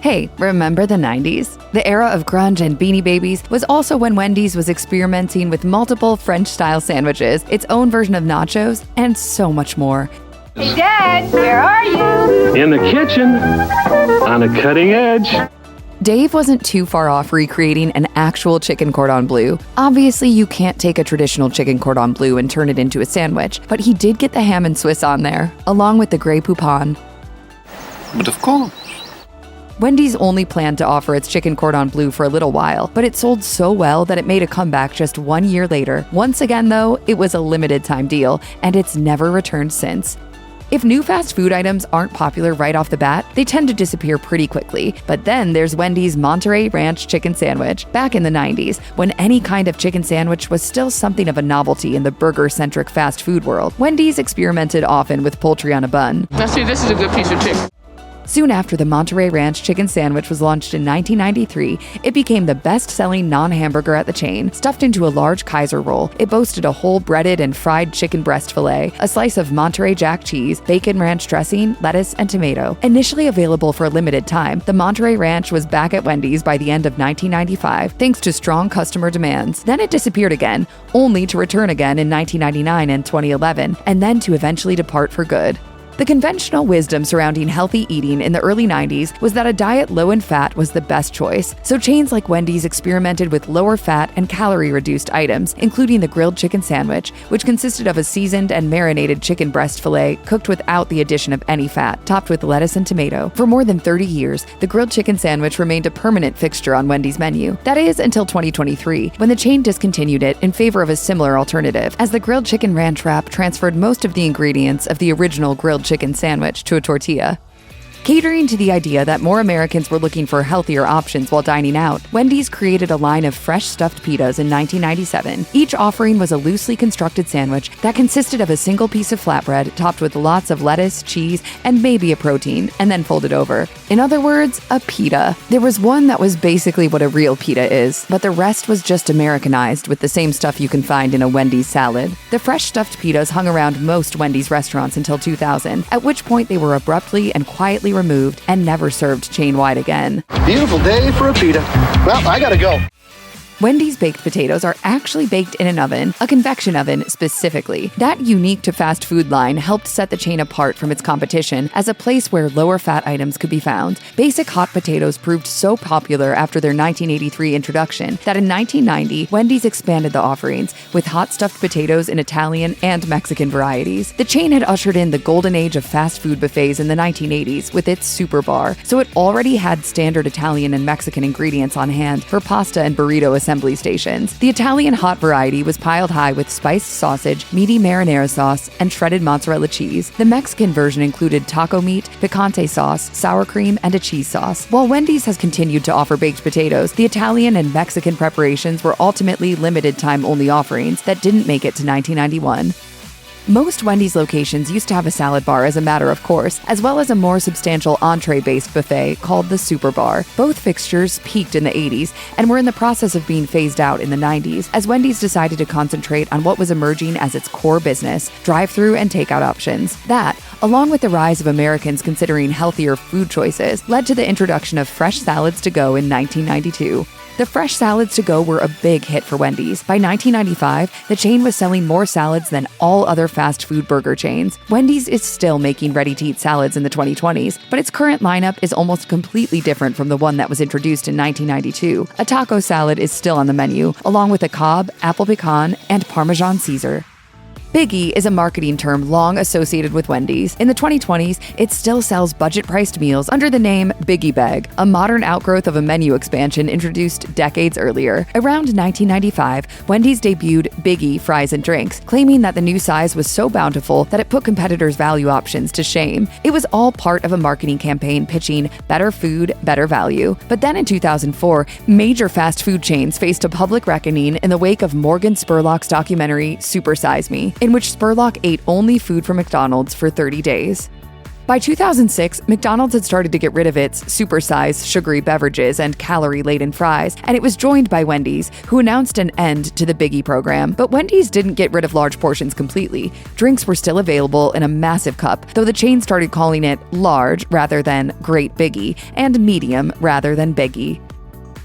Hey, remember the 90s? The era of grunge and Beanie Babies was also when Wendy's was experimenting with multiple French-style sandwiches, its own version of nachos, and so much more. Hey, Dad, where are you? In the kitchen, on a cutting edge. Dave wasn't too far off recreating an actual chicken Cordon Bleu. Obviously, you can't take a traditional chicken Cordon Bleu and turn it into a sandwich, but he did get the ham and Swiss on there, along with the Grey Poupon. But of course. Wendy's only planned to offer its chicken Cordon Bleu for a little while, but it sold so well that it made a comeback just 1 year later. Once again, though, it was a limited time deal, and it's never returned since. If new fast food items aren't popular right off the bat, they tend to disappear pretty quickly. But then there's Wendy's Monterey Ranch Chicken Sandwich. Back in the 90s, when any kind of chicken sandwich was still something of a novelty in the burger-centric fast food world, Wendy's experimented often with poultry on a bun. Now see, this is a good piece of chicken. Soon after the Monterey Ranch Chicken Sandwich was launched in 1993, it became the best-selling non-hamburger at the chain. Stuffed into a large Kaiser roll, it boasted a whole breaded and fried chicken breast fillet, a slice of Monterey Jack cheese, bacon ranch dressing, lettuce, and tomato. Initially available for a limited time, the Monterey Ranch was back at Wendy's by the end of 1995, thanks to strong customer demands. Then it disappeared again, only to return again in 1999 and 2011, and then to eventually depart for good. The conventional wisdom surrounding healthy eating in the early 90s was that a diet low in fat was the best choice, so chains like Wendy's experimented with lower fat and calorie-reduced items, including the grilled chicken sandwich, which consisted of a seasoned and marinated chicken breast fillet cooked without the addition of any fat, topped with lettuce and tomato. For more than 30 years, the grilled chicken sandwich remained a permanent fixture on Wendy's menu. That is, until 2023, when the chain discontinued it in favor of a similar alternative, as the grilled chicken ranch wrap transferred most of the ingredients of the original grilled chicken sandwich to a tortilla. Catering to the idea that more Americans were looking for healthier options while dining out, Wendy's created a line of fresh stuffed pitas in 1997. Each offering was a loosely constructed sandwich that consisted of a single piece of flatbread topped with lots of lettuce, cheese, and maybe a protein, and then folded over. In other words, a pita. There was one that was basically what a real pita is, but the rest was just Americanized with the same stuff you can find in a Wendy's salad. The fresh stuffed pitas hung around most Wendy's restaurants until 2000, at which point they were abruptly and quietly removed and never served chain-wide again. Beautiful day for a pita. Well, I gotta go. Wendy's baked potatoes are actually baked in an oven, a convection oven specifically. That unique to fast food line helped set the chain apart from its competition as a place where lower fat items could be found. Basic hot potatoes proved so popular after their 1983 introduction that in 1990, Wendy's expanded the offerings with hot stuffed potatoes in Italian and Mexican varieties. The chain had ushered in the golden age of fast food buffets in the 1980s with its Super Bar, so it already had standard Italian and Mexican ingredients on hand for pasta and burrito assembly stations. The Italian hot variety was piled high with spiced sausage, meaty marinara sauce, and shredded mozzarella cheese. The Mexican version included taco meat, picante sauce, sour cream, and a cheese sauce. While Wendy's has continued to offer baked potatoes, the Italian and Mexican preparations were ultimately limited time only offerings that didn't make it to 1991. Most Wendy's locations used to have a salad bar as a matter of course, as well as a more substantial entree-based buffet called the Super Bar. Both fixtures peaked in the 80s and were in the process of being phased out in the 90s, as Wendy's decided to concentrate on what was emerging as its core business, drive-through and takeout options. That, along with the rise of Americans considering healthier food choices, led to the introduction of fresh salads to go in 1992. The fresh salads to go were a big hit for Wendy's. By 1995, the chain was selling more salads than all other fast food burger chains. Wendy's is still making ready-to-eat salads in the 2020s, but its current lineup is almost completely different from the one that was introduced in 1992. A taco salad is still on the menu, along with a Cobb, apple pecan, and Parmesan Caesar. Biggie is a marketing term long associated with Wendy's. In the 2020s, it still sells budget-priced meals under the name Biggie Bag, a modern outgrowth of a menu expansion introduced decades earlier. Around 1995, Wendy's debuted Biggie Fries and Drinks, claiming that the new size was so bountiful that it put competitors' value options to shame. It was all part of a marketing campaign pitching better food, better value. But then in 2004, major fast food chains faced a public reckoning in the wake of Morgan Spurlock's documentary Super Size Me, in which Spurlock ate only food from McDonald's for 30 days. By 2006, McDonald's had started to get rid of its supersized sugary beverages and calorie-laden fries, and it was joined by Wendy's, who announced an end to the Biggie program. But Wendy's didn't get rid of large portions completely. Drinks were still available in a massive cup, though the chain started calling it large rather than Great Biggie, and medium rather than Biggie.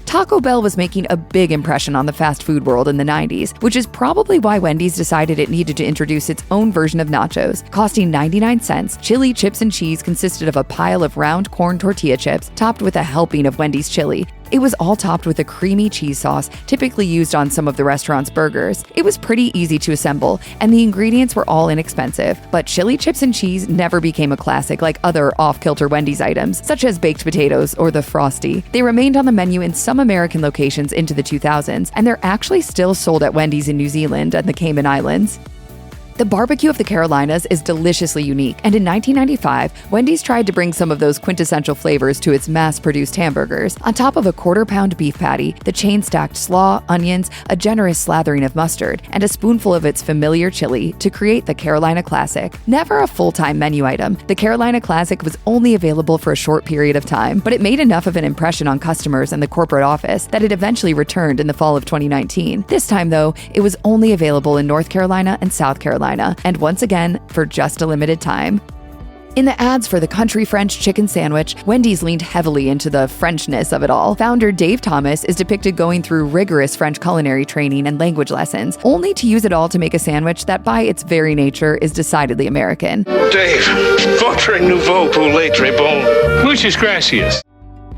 Taco Bell was making a big impression on the fast food world in the 90s, which is probably why Wendy's decided it needed to introduce its own version of nachos. Costing 99 cents, chili, chips, and cheese consisted of a pile of round corn tortilla chips topped with a helping of Wendy's chili. It was all topped with a creamy cheese sauce, typically used on some of the restaurant's burgers. It was pretty easy to assemble, and the ingredients were all inexpensive. But chili, chips, and cheese never became a classic like other off-kilter Wendy's items, such as baked potatoes or the Frosty. They remained on the menu in some American locations into the 2000s, and they're actually still sold at Wendy's in New Zealand and the Cayman Islands. The barbecue of the Carolinas is deliciously unique, and in 1995, Wendy's tried to bring some of those quintessential flavors to its mass-produced hamburgers. On top of a quarter-pound beef patty, the chain stacked slaw, onions, a generous slathering of mustard, and a spoonful of its familiar chili to create the Carolina Classic. Never a full-time menu item, the Carolina Classic was only available for a short period of time, but it made enough of an impression on customers and the corporate office that it eventually returned in the fall of 2019. This time, though, it was only available in North Carolina and South Carolina, and once again, for just a limited time. In the ads for the country French chicken sandwich, Wendy's leaned heavily into the Frenchness of it all. Founder Dave Thomas is depicted going through rigorous French culinary training and language lessons, only to use it all to make a sandwich that by its very nature is decidedly American. Dave, votre nouveau poulet très bon. Muchas gracias.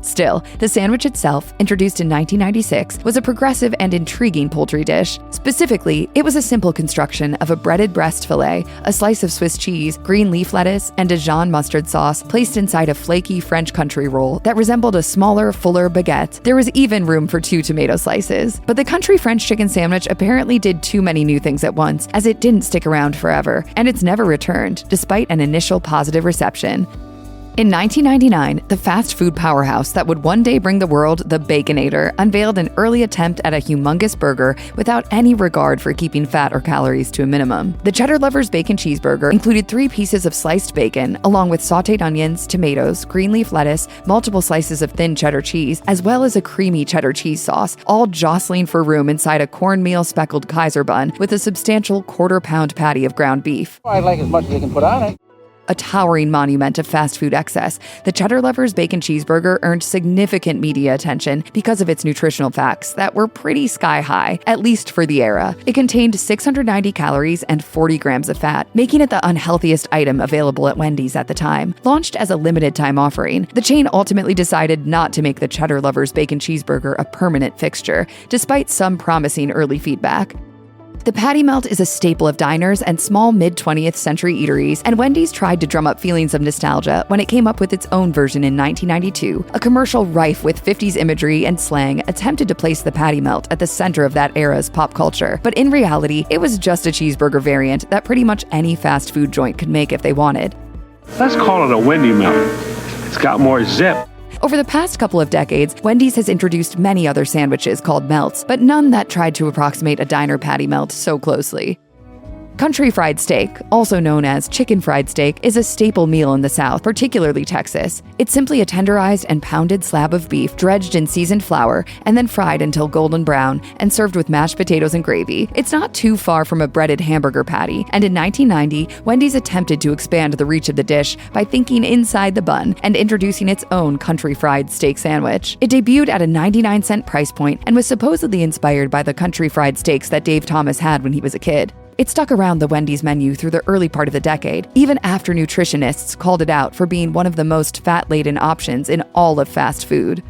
Still, the sandwich itself, introduced in 1996, was a progressive and intriguing poultry dish. Specifically, it was a simple construction of a breaded breast fillet, a slice of Swiss cheese, green leaf lettuce, and Dijon mustard sauce placed inside a flaky French country roll that resembled a smaller, fuller baguette. There was even room for 2 tomato slices. But the country French chicken sandwich apparently did too many new things at once, as it didn't stick around forever, and it's never returned, despite an initial positive reception. In 1999, the fast food powerhouse that would one day bring the world the Baconator unveiled an early attempt at a humongous burger without any regard for keeping fat or calories to a minimum. The Cheddar Lover's Bacon Cheeseburger included 3 pieces of sliced bacon, along with sautéed onions, tomatoes, green leaf lettuce, multiple slices of thin cheddar cheese, as well as a creamy cheddar cheese sauce, all jostling for room inside a cornmeal speckled Kaiser bun with a substantial quarter-pound patty of ground beef. I like as much as they can put on it. A towering monument of fast food excess, the Cheddar Lover's Bacon Cheeseburger earned significant media attention because of its nutritional facts that were pretty sky-high, at least for the era. It contained 690 calories and 40 grams of fat, making it the unhealthiest item available at Wendy's at the time. Launched as a limited-time offering, the chain ultimately decided not to make the Cheddar Lover's Bacon Cheeseburger a permanent fixture, despite some promising early feedback. The patty melt is a staple of diners and small mid-20th century eateries, and Wendy's tried to drum up feelings of nostalgia when it came up with its own version in 1992. A commercial rife with 50s imagery and slang attempted to place the patty melt at the center of that era's pop culture, but in reality, it was just a cheeseburger variant that pretty much any fast food joint could make if they wanted. Let's call it a Wendy Melt. It's got more zip. Over the past couple of decades, Wendy's has introduced many other sandwiches called melts, but none that tried to approximate a diner patty melt so closely. Country fried steak, also known as chicken fried steak, is a staple meal in the South, particularly Texas. It's simply a tenderized and pounded slab of beef dredged in seasoned flour and then fried until golden brown and served with mashed potatoes and gravy. It's not too far from a breaded hamburger patty, and in 1990, Wendy's attempted to expand the reach of the dish by thinking inside the bun and introducing its own country fried steak sandwich. It debuted at a 99-cent price point and was supposedly inspired by the country fried steaks that Dave Thomas had when he was a kid. It stuck around the Wendy's menu through the early part of the decade, even after nutritionists called it out for being one of the most fat-laden options in all of fast food.